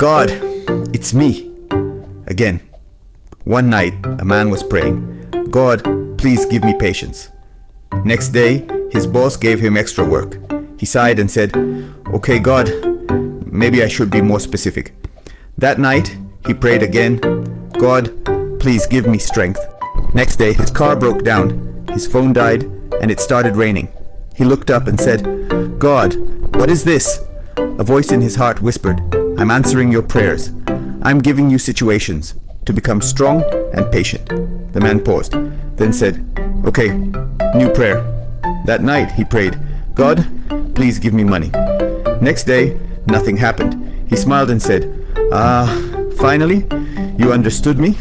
God, it's me. Again. One night, a man was praying, God, please give me patience. Next day, his boss gave him extra work. He sighed and said, okay, God, maybe I should be more specific. That night, he prayed again, God, please give me strength. Next day, his car broke down, his phone died, and it started raining. He looked up and said, God, what is this? A voice in his heart whispered, I'm answering your prayers. I'm giving you situations to become strong and patient. The man paused, then said, okay, new prayer. That night he prayed, God, please give me money. Next day, nothing happened. He smiled and said, finally, you understood me?